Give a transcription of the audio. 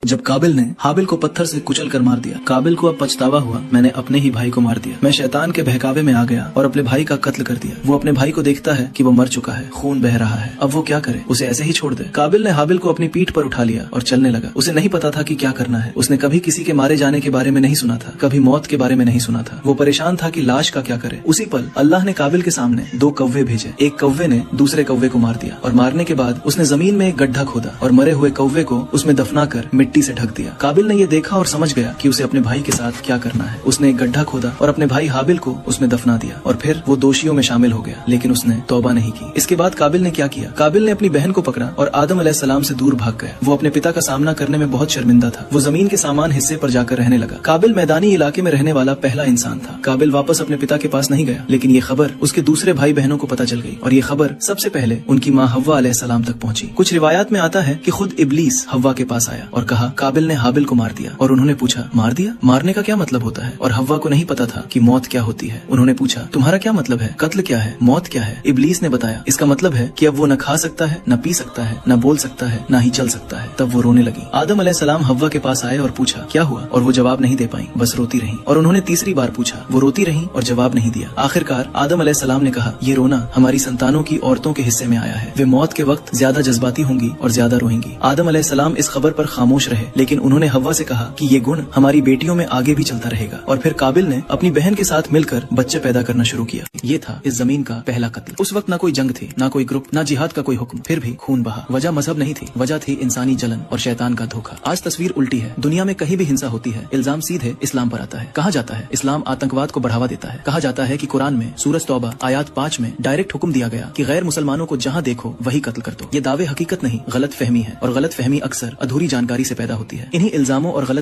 जब काबिल ने हाबिल को पत्थर से कुचल कर मार दिया, काबिल को अब पछतावा हुआ, मैंने अपने ही भाई को मार दिया। मैं शैतान के बहकावे में आ गया और अपने भाई का कत्ल कर दिया। वो अपने भाई को देखता है कि वो मर चुका है, खून बह रहा है। अब वो क्या करे, उसे ऐसे ही छोड़ दे। काबिल ने हाबिल को अपनी पीठ पर उठा लिया और चलने लगा। उसे नहीं पता था कि क्या करना है। उसने कभी किसी के मारे जाने के बारे में नहीं सुना था, कभी मौत के बारे में नहीं सुना था। वो परेशान था कि लाश का क्या करे। उसी पल अल्लाह ने काबिल के सामने 2 कौवे भेजे। एक कौवे ने दूसरे कौवे को मार दिया और मारने के बाद उसने जमीन में एक गड्ढा खोदा और मरे हुए कौवे को उसमें दफना कर मिट्टी से ढक दिया। काबिल ने ये देखा और समझ गया कि उसे अपने भाई के साथ क्या करना है। उसने एक गड्ढा खोदा और अपने भाई हाबिल को उसमें दफना दिया और फिर वो दोषियों में शामिल हो गया, लेकिन उसने तौबा नहीं की। इसके बाद काबिल ने क्या किया, काबिल ने अपनी बहन को पकड़ा और आदम अलैहिस्सलाम से दूर भाग गया। वो अपने पिता का सामना करने में बहुत शर्मिंदा था। वो जमीन के सामान हिस्से पर जाकर रहने लगा। काबिल मैदानी इलाके में रहने वाला पहला इंसान था। काबिल वापस अपने पिता के पास नहीं गया, लेकिन ये खबर उसके दूसरे भाई बहनों को पता चल गई और ये खबर सबसे पहले उनकी माँ हव्वा अलैहिस्सलाम तक पहुंची। कुछ रिवायात में आता है कि खुद इब्लीस हव्वा के पास आया और कहा काबिल ने हाबिल को मार दिया। और उन्होंने पूछा मार दिया, मारने का क्या मतलब होता है। और हव्वा को नहीं पता था कि मौत क्या होती है। उन्होंने पूछा तुम्हारा क्या मतलब है, कत्ल क्या है, मौत क्या है। इब्लीस ने बताया इसका मतलब है कि अब वो न खा सकता है, न पी सकता है, न बोल सकता है, न ही चल सकता है। तब वो रोने लगी। आदम अलैहिस्सलाम हव्वा के पास आए और पूछा क्या हुआ, और वो जवाब नहीं दे पाई, बस रोती रही। और उन्होंने तीसरी बार पूछा, वो रोती रही और जवाब नहीं दिया। आखिरकार आदम अलैहिस्सलाम ने कहा ये रोना हमारी संतानों की औरतों के हिस्से में आया है। वे मौत के वक्त ज्यादा जज्बाती होंगी और ज्यादा रोएंगी। आदम अलैहिस्सलाम इस खबर पर खामोश रहे, लेकिन उन्होंने हव्वा से कहा कि ये गुण हमारी बेटियों में आगे भी चलता रहेगा। और फिर काबिल ने अपनी बहन के साथ मिलकर बच्चे पैदा करना शुरू किया। ये था इस जमीन का पहला कत्ल। उस वक्त ना कोई जंग थी, ना कोई ग्रुप, ना जिहाद का कोई हुक्म, फिर भी खून बहा। वजह मजहब नहीं थी, वजह थी इंसानी जलन और शैतान का धोखा। आज तस्वीर उल्टी है। दुनिया में कहीं भी हिंसा होती है, इल्जाम सीधे इस्लाम पर आता है। कहा जाता है इस्लाम आतंकवाद को बढ़ावा देता है। कहा जाता है कि कुरान में सूरह तौबा आयत 5 में डायरेक्ट हुक्म दिया गया कि गैर मुसलमानों को जहाँ देखो वही कत्ल कर दो। ये दावे हकीकत नहीं, गलत फहमी है और गलत फहमी अक्सर अधूरी जानकारी से पैदा होती है। इन्हीं इल्जामों और गलत